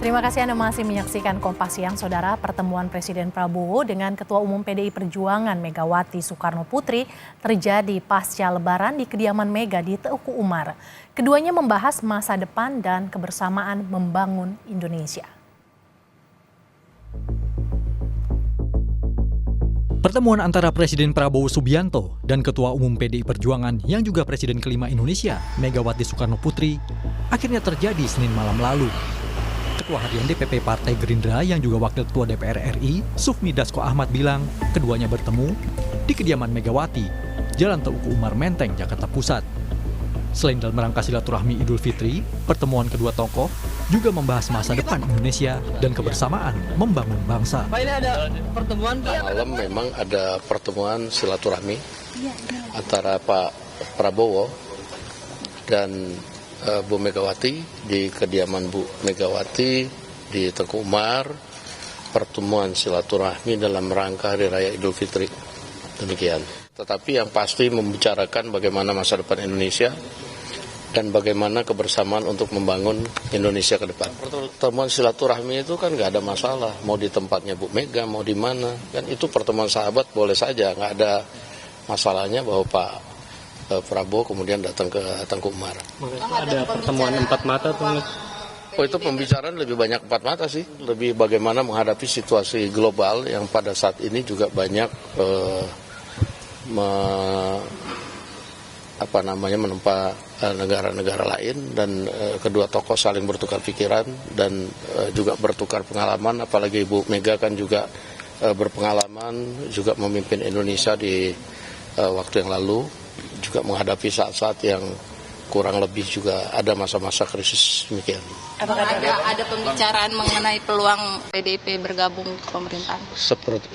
Terima kasih Anda masih menyaksikan Kompas Siang, Saudara. Pertemuan Presiden Prabowo dengan Ketua Umum PDI Perjuangan Megawati Soekarno Putri terjadi pasca Lebaran di kediaman Mega di Teuku Umar. Keduanya membahas masa depan dan kebersamaan membangun Indonesia. Pertemuan antara Presiden Prabowo Subianto dan Ketua Umum PDI Perjuangan yang juga Presiden kelima Indonesia, Megawati Soekarno Putri, akhirnya terjadi Senin malam lalu. Ketua Harian DPP Partai Gerindra yang juga Wakil Ketua DPR RI, Sufmi Dasko Ahmad bilang keduanya bertemu di kediaman Megawati, Jalan Teuku Umar Menteng, Jakarta Pusat. Selain dalam rangka silaturahmi Idul Fitri, pertemuan kedua tokoh juga membahas masa depan Indonesia dan kebersamaan membangun bangsa. Pak, ini ada pertemuan Pak. Malam memang ada pertemuan silaturahmi antara Pak Prabowo dan Bu Megawati di kediaman Bu Megawati di Teuku Umar. Pertemuan silaturahmi dalam rangka Hari Raya Idul Fitri. Demikian. Tetapi yang pasti membicarakan bagaimana masa depan Indonesia dan bagaimana kebersamaan untuk membangun Indonesia ke depan. Pertemuan silaturahmi itu kan nggak ada masalah, mau di tempatnya Bu Mega, mau di mana, kan itu pertemuan sahabat boleh saja, nggak ada masalahnya bahwa Pak Prabowo kemudian datang ke Teuku Umar. Ada pertemuan empat mata tuh. Oh, itu pembicaraan lebih banyak empat mata sih, lebih bagaimana menghadapi situasi global yang pada saat ini juga banyak menempa negara-negara lain, dan kedua tokoh saling bertukar pikiran dan juga bertukar pengalaman, apalagi Ibu Mega kan juga berpengalaman juga memimpin Indonesia di waktu yang lalu, juga menghadapi saat-saat yang kurang lebih juga ada masa-masa krisis demikian. Apakah ada pembicaraan mengenai peluang PDIP bergabung ke pemerintahan?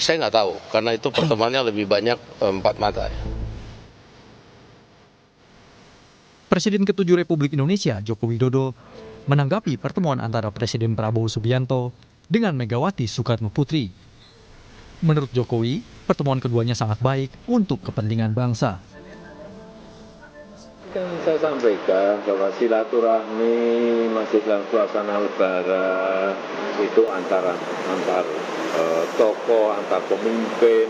Saya nggak tahu, karena itu pertemuannya lebih banyak empat mata. Presiden ke-7 Republik Indonesia, Joko Widodo, menanggapi pertemuan antara Presiden Prabowo Subianto dengan Megawati Soekarno Putri. Menurut Jokowi, pertemuan keduanya sangat baik untuk kepentingan bangsa. Kan saya sampaikan bahwa silaturahmi masih dalam suasana Lebaran itu antar tokoh, antar pemimpin,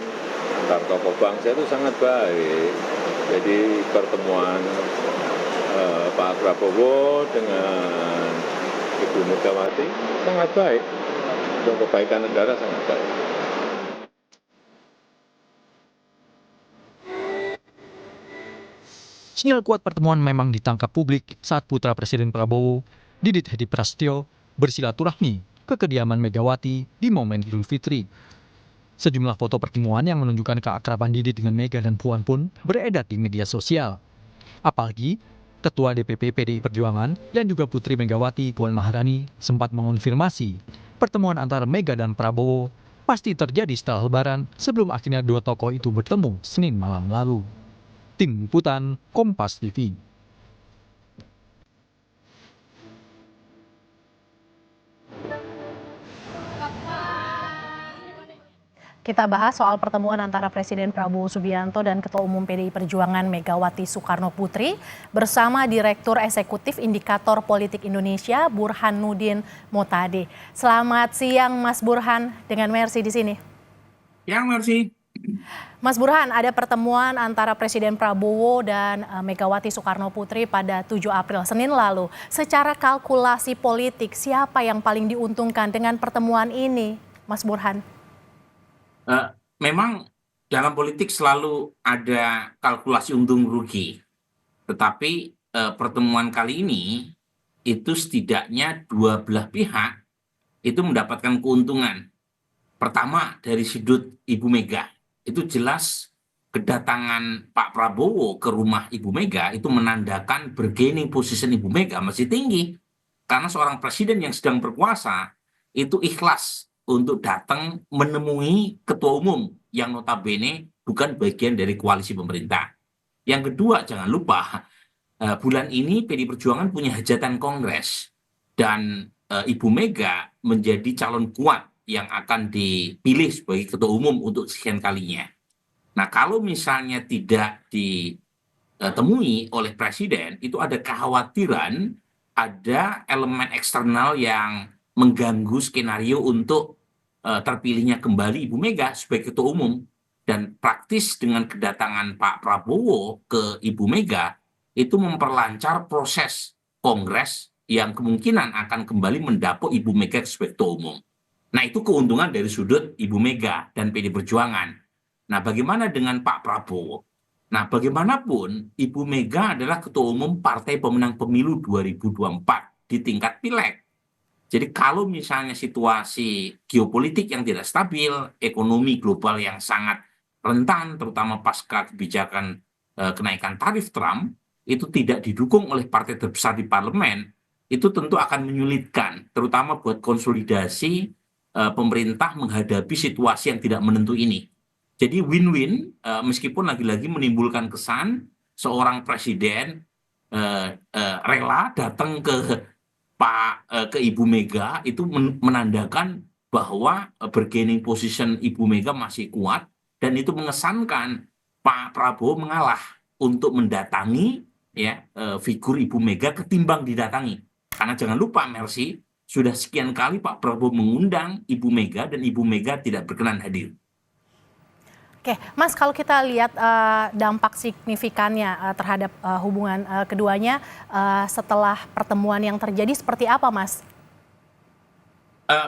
antar tokoh bangsa itu sangat baik. Jadi pertemuan Pak Prabowo dengan Ibu Megawati sangat baik, untuk kebaikan negara sangat baik. Sinyal kuat pertemuan memang ditangkap publik saat putra Presiden Prabowo, Didit Hedi Prasetyo, bersilaturahmi ke kediaman Megawati di momen Idul Fitri. Sejumlah foto pertemuan yang menunjukkan keakraban Didit dengan Mega dan Puan pun beredar di media sosial. Apalagi, Ketua DPP PDI Perjuangan dan juga Putri Megawati, Puan Maharani, sempat mengonfirmasi pertemuan antara Mega dan Prabowo pasti terjadi setelah Lebaran sebelum akhirnya dua tokoh itu bertemu Senin malam lalu. Tim Liputan Kompas TV. Kita bahas soal pertemuan antara Presiden Prabowo Subianto dan Ketua Umum PDI Perjuangan Megawati Soekarno Putri bersama Direktur Eksekutif Indikator Politik Indonesia Burhanuddin Mutadi. Selamat siang Mas Burhan, dengan Mercy di sini. Ya, Mercy. Mas Burhan, ada pertemuan antara Presiden Prabowo dan Megawati Soekarno Putri pada 7 April, Senin lalu. Secara kalkulasi politik, siapa yang paling diuntungkan dengan pertemuan ini, Mas Burhan? Memang dalam politik selalu ada kalkulasi untung rugi. Tetapi pertemuan kali ini itu setidaknya dua belah pihak itu mendapatkan keuntungan. Pertama dari sudut Ibu Mega. Itu jelas kedatangan Pak Prabowo ke rumah Ibu Mega itu menandakan bargaining position Ibu Mega masih tinggi. Karena seorang presiden yang sedang berkuasa itu ikhlas untuk datang menemui ketua umum yang notabene bukan bagian dari koalisi pemerintah. Yang kedua, jangan lupa bulan ini PDI Perjuangan punya hajatan kongres. Dan Ibu Mega menjadi calon kuat yang akan dipilih sebagai ketua umum untuk sekian kalinya. Nah, kalau misalnya tidak ditemui oleh presiden, itu ada kekhawatiran ada elemen eksternal yang mengganggu skenario untuk terpilihnya kembali Ibu Mega sebagai ketua umum. Dan praktis dengan kedatangan Pak Prabowo ke Ibu Mega itu memperlancar proses Kongres yang kemungkinan akan kembali mendapuk Ibu Mega sebagai ketua umum. Nah, itu keuntungan dari sudut Ibu Mega dan PD Perjuangan. Nah, bagaimana dengan Pak Prabowo? Nah, bagaimanapun Ibu Mega adalah ketua umum partai pemenang pemilu 2024 di tingkat pileg. Jadi kalau misalnya situasi geopolitik yang tidak stabil, ekonomi global yang sangat rentan, terutama pasca kebijakan kenaikan tarif Trump, itu tidak didukung oleh partai terbesar di parlemen, itu tentu akan menyulitkan, terutama buat konsolidasi pemerintah menghadapi situasi yang tidak menentu ini. Jadi win-win, meskipun lagi-lagi menimbulkan kesan seorang presiden rela datang ke Ibu Mega, itu menandakan bahwa bargaining position Ibu Mega masih kuat, dan itu mengesankan Pak Prabowo mengalah untuk mendatangi figur Ibu Mega ketimbang didatangi. Karena jangan lupa, Mercy, sudah sekian kali Pak Prabowo mengundang Ibu Mega dan Ibu Mega tidak berkenan hadir. Oke, Mas, kalau kita lihat dampak signifikannya terhadap hubungan keduanya setelah pertemuan yang terjadi seperti apa, Mas?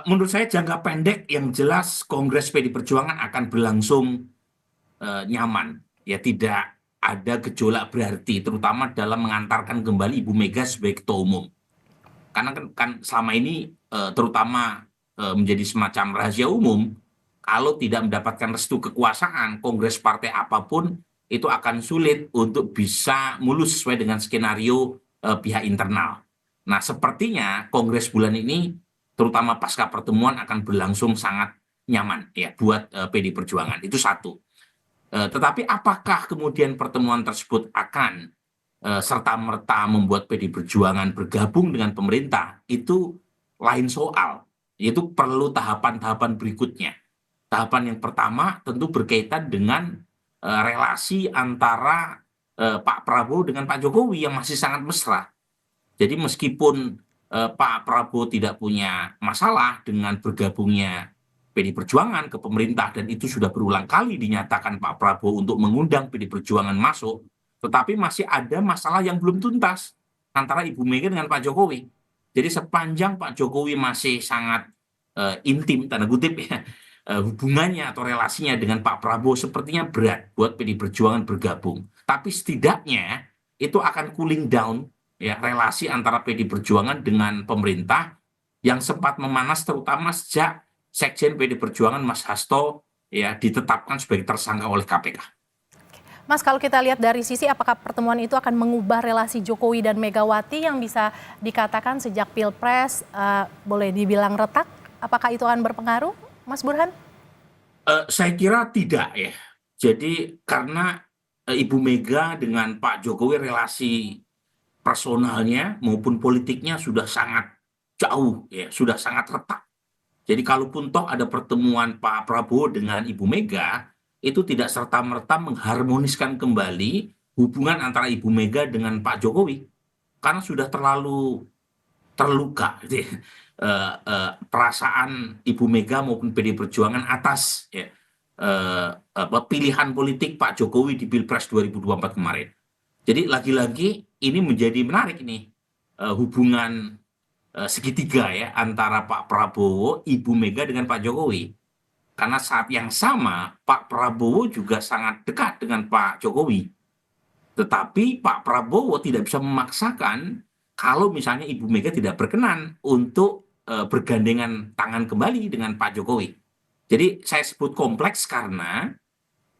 Menurut saya jangka pendek yang jelas Kongres PD Perjuangan akan berlangsung nyaman, ya, tidak ada gejolak berarti, terutama dalam mengantarkan kembali Ibu Mega sebagai ketua umum. Karena kan selama ini terutama menjadi semacam rahasia umum, kalau tidak mendapatkan restu kekuasaan, kongres partai apapun itu akan sulit untuk bisa mulus sesuai dengan skenario pihak internal. Nah, sepertinya kongres bulan ini, terutama pasca pertemuan, akan berlangsung sangat nyaman ya buat PD Perjuangan. Itu satu. Tetapi apakah kemudian pertemuan tersebut akan serta-merta membuat PD Perjuangan bergabung dengan pemerintah? Itu lain soal. Itu perlu tahapan-tahapan berikutnya. Tahapan yang pertama tentu berkaitan dengan relasi antara Pak Prabowo dengan Pak Jokowi yang masih sangat mesra. Jadi meskipun Pak Prabowo tidak punya masalah dengan bergabungnya PD Perjuangan ke pemerintah, dan itu sudah berulang kali dinyatakan Pak Prabowo untuk mengundang PD Perjuangan masuk, tetapi masih ada masalah yang belum tuntas antara Ibu Mega dengan Pak Jokowi. Jadi sepanjang Pak Jokowi masih sangat intim, tanda kutip ya, hubungannya atau relasinya dengan Pak Prabowo sepertinya berat buat PD Perjuangan bergabung. Tapi setidaknya itu akan cooling down ya relasi antara PD Perjuangan dengan pemerintah yang sempat memanas, terutama sejak Sekjen PD Perjuangan Mas Hasto ya ditetapkan sebagai tersangka oleh KPK. Mas, kalau kita lihat dari sisi apakah pertemuan itu akan mengubah relasi Jokowi dan Megawati yang bisa dikatakan sejak Pilpres boleh dibilang retak? Apakah itu akan berpengaruh, Mas Burhan? Saya kira tidak ya. Jadi karena Ibu Mega dengan Pak Jokowi relasi personalnya maupun politiknya sudah sangat jauh ya, sudah sangat retak. Jadi kalaupun toh ada pertemuan Pak Prabowo dengan Ibu Mega, itu tidak serta-merta mengharmoniskan kembali hubungan antara Ibu Mega dengan Pak Jokowi. Karena sudah terlalu terluka gitu ya. Perasaan Ibu Mega maupun PD Perjuangan atas ya, pilihan politik Pak Jokowi di Pilpres 2024 kemarin. Jadi lagi-lagi ini menjadi menarik nih hubungan segitiga ya antara Pak Prabowo, Ibu Mega dengan Pak Jokowi. Karena saat yang sama Pak Prabowo juga sangat dekat dengan Pak Jokowi. Tetapi Pak Prabowo tidak bisa memaksakan kalau misalnya Ibu Mega tidak berkenan untuk bergandengan tangan kembali dengan Pak Jokowi. Jadi saya sebut kompleks karena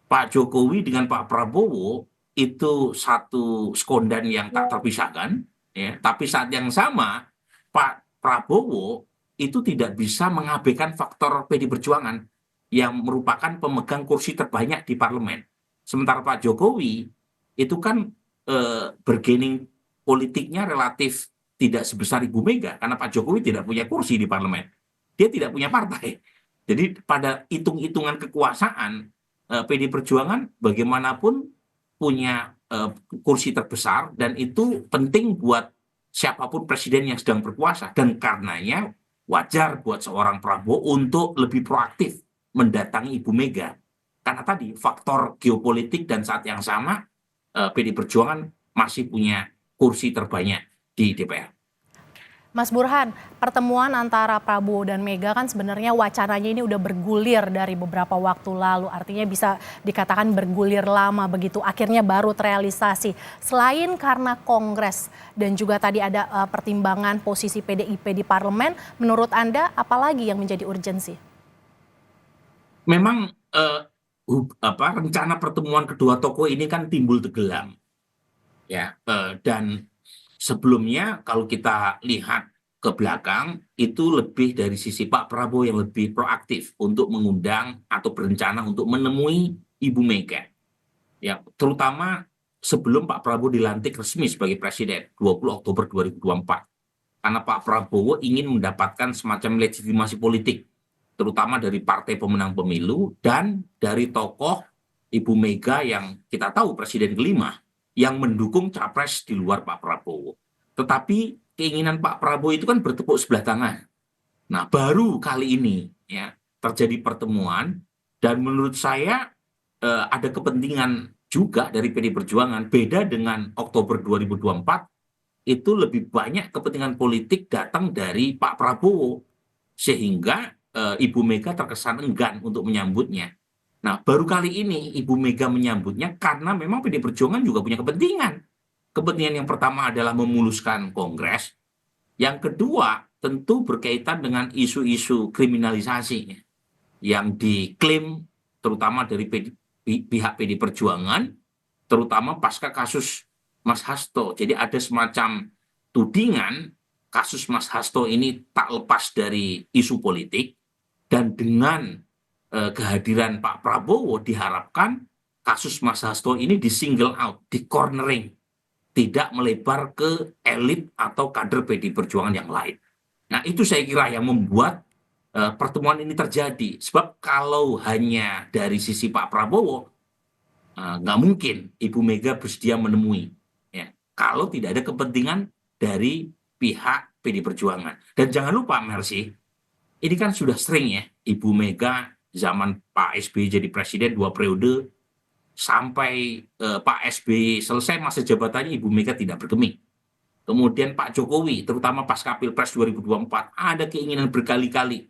Pak Jokowi dengan Pak Prabowo itu satu sekondan yang tak terpisahkan, ya. Tapi saat yang sama Pak Prabowo itu tidak bisa mengabaikan faktor PD Perjuangan yang merupakan pemegang kursi terbanyak di parlemen. Sementara Pak Jokowi itu kan bargaining politiknya relatif tidak sebesar Ibu Mega karena Pak Jokowi tidak punya kursi di parlemen. Dia tidak punya partai. Jadi pada hitung-hitungan kekuasaan PD Perjuangan bagaimanapun punya kursi terbesar, dan itu penting buat siapapun presiden yang sedang berkuasa. Dan karenanya wajar buat seorang Prabowo untuk lebih proaktif mendatangi Ibu Mega. Karena tadi faktor geopolitik dan saat yang sama PD Perjuangan masih punya kursi terbanyak di DPR. Mas Burhan, pertemuan antara Prabowo dan Mega kan sebenarnya wacananya ini udah bergulir dari beberapa waktu lalu. Artinya bisa dikatakan bergulir lama begitu. Akhirnya baru terrealisasi. Selain karena Kongres dan juga tadi ada pertimbangan posisi PDIP di parlemen, menurut Anda apalagi yang menjadi urgensi? Memang rencana pertemuan kedua tokoh ini kan timbul tenggelam. Ya, dan sebelumnya kalau kita lihat ke belakang itu lebih dari sisi Pak Prabowo yang lebih proaktif untuk mengundang atau berencana untuk menemui Ibu Mega. Ya, terutama sebelum Pak Prabowo dilantik resmi sebagai presiden 20 Oktober 2024. Karena Pak Prabowo ingin mendapatkan semacam legitimasi politik, terutama dari partai pemenang pemilu dan dari tokoh Ibu Mega yang kita tahu presiden kelima yang mendukung capres di luar Pak Prabowo. Tetapi keinginan Pak Prabowo itu kan bertepuk sebelah tangan. Nah, baru kali ini ya terjadi pertemuan dan menurut saya ada kepentingan juga dari PD Perjuangan. Beda dengan Oktober 2024, itu lebih banyak kepentingan politik datang dari Pak Prabowo sehingga Ibu Mega terkesan enggan untuk menyambutnya. Nah, baru kali ini Ibu Mega menyambutnya karena memang PD Perjuangan juga punya kepentingan. Kepentingan yang pertama adalah memuluskan Kongres. Yang kedua, tentu berkaitan dengan isu-isu kriminalisasi yang diklaim terutama dari pihak PD Perjuangan, terutama pasca kasus Mas Hasto. Jadi ada semacam tudingan kasus Mas Hasto ini tak lepas dari isu politik, dan dengan kehadiran Pak Prabowo diharapkan kasus Mas Hasto ini di single out, di cornering, tidak melebar ke elit atau kader PD Perjuangan yang lain. Nah, itu saya kira yang membuat pertemuan ini terjadi. Sebab kalau hanya dari sisi Pak Prabowo, nggak mungkin Ibu Mega bersedia menemui. Ya, kalau tidak ada kepentingan dari pihak PD Perjuangan. Dan jangan lupa, Mercy, ini kan sudah sering ya, Ibu Mega zaman Pak SBY jadi presiden 2 periode, sampai Pak SBY selesai masa jabatannya, Ibu Mega tidak bergeming. Kemudian Pak Jokowi, terutama pasca Pilpres 2024, ada keinginan berkali-kali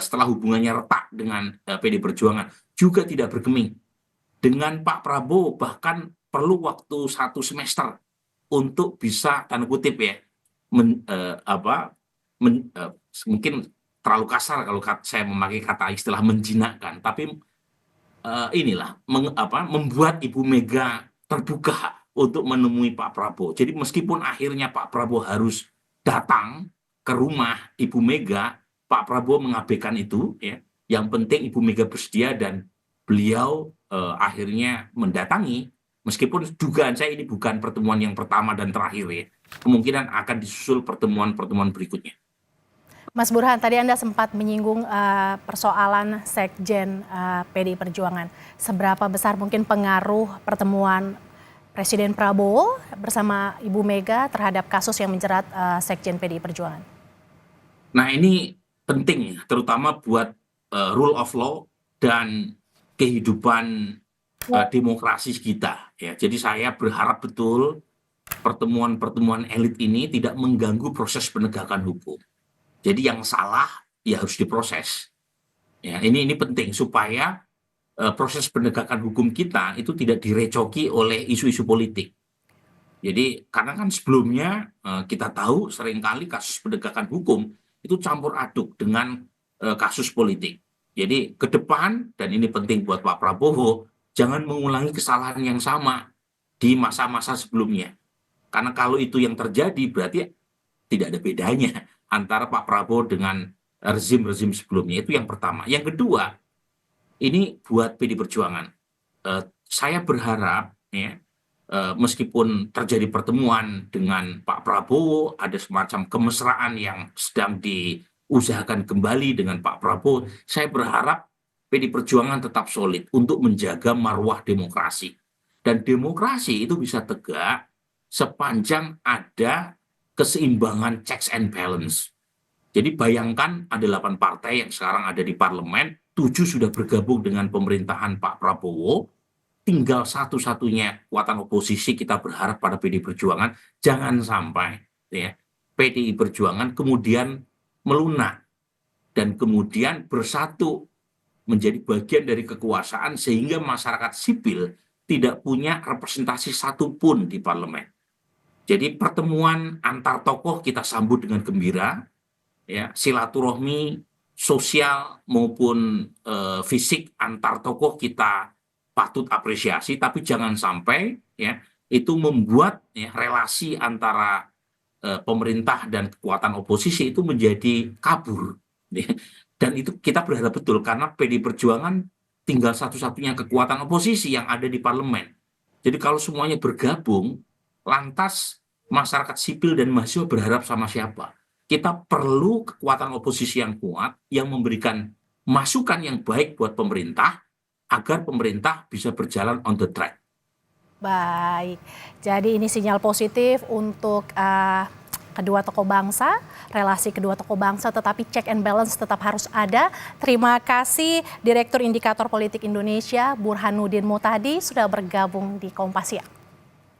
setelah hubungannya retak dengan PD Perjuangan, juga tidak bergeming. Dengan Pak Prabowo bahkan perlu waktu 1 semester untuk bisa, tanda kutip ya, mungkin terlalu kasar kalau saya memakai kata istilah menjinakkan, tapi membuat Ibu Mega terbuka untuk menemui Pak Prabowo. Jadi meskipun akhirnya Pak Prabowo harus datang ke rumah Ibu Mega, Pak Prabowo mengabaikan itu, ya. Yang penting Ibu Mega bersedia dan beliau akhirnya mendatangi, meskipun dugaan saya ini bukan pertemuan yang pertama dan terakhir ya. Kemungkinan akan disusul pertemuan-pertemuan berikutnya. Mas Burhan, tadi Anda sempat menyinggung persoalan Sekjen PDI Perjuangan. Seberapa besar mungkin pengaruh pertemuan Presiden Prabowo bersama Ibu Mega terhadap kasus yang menjerat Sekjen PDI Perjuangan? Nah, ini penting ya, terutama buat rule of law dan kehidupan demokrasi kita. Ya. Jadi saya berharap betul pertemuan-pertemuan elit ini tidak mengganggu proses penegakan hukum. Jadi yang salah ya harus diproses. Ya, ini penting supaya proses penegakan hukum kita itu tidak direcoki oleh isu-isu politik. Jadi karena kan sebelumnya kita tahu seringkali kasus penegakan hukum itu campur aduk dengan kasus politik. Jadi ke depan, dan ini penting buat Pak Prabowo, jangan mengulangi kesalahan yang sama di masa-masa sebelumnya. Karena kalau itu yang terjadi berarti tidak ada bedanya antara Pak Prabowo dengan rezim-rezim sebelumnya. Itu yang pertama. Yang kedua, ini buat PD Perjuangan. Saya berharap ya, meskipun terjadi pertemuan dengan Pak Prabowo, ada semacam kemesraan yang sedang diusahakan kembali dengan Pak Prabowo, saya berharap PD Perjuangan tetap solid untuk menjaga marwah demokrasi. Dan demokrasi itu bisa tegak sepanjang ada keseimbangan checks and balance. Jadi bayangkan ada 8 partai yang sekarang ada di parlemen, 7 sudah bergabung dengan pemerintahan Pak Prabowo, tinggal satu-satunya kekuatan oposisi kita berharap pada PDI Perjuangan, jangan sampai ya, PDI Perjuangan kemudian melunak dan kemudian bersatu menjadi bagian dari kekuasaan sehingga masyarakat sipil tidak punya representasi satupun di parlemen. Jadi pertemuan antar tokoh kita sambut dengan gembira, ya, silaturahmi sosial maupun fisik antar tokoh kita patut apresiasi, tapi jangan sampai ya itu membuat ya, relasi antara pemerintah dan kekuatan oposisi itu menjadi kabur. Ya. Dan itu kita berharap betul karena PDI Perjuangan tinggal satu-satunya kekuatan oposisi yang ada di parlemen. Jadi kalau semuanya bergabung, lantas masyarakat sipil dan mahasiswa berharap sama siapa? Kita perlu kekuatan oposisi yang kuat yang memberikan masukan yang baik buat pemerintah agar pemerintah bisa berjalan on the track. Baik, jadi ini sinyal positif untuk kedua tokoh bangsa, relasi kedua tokoh bangsa, tetapi check and balance tetap harus ada. Terima kasih Direktur Indikator Politik Indonesia Burhanuddin Muhtadi sudah bergabung di Kompas Siang.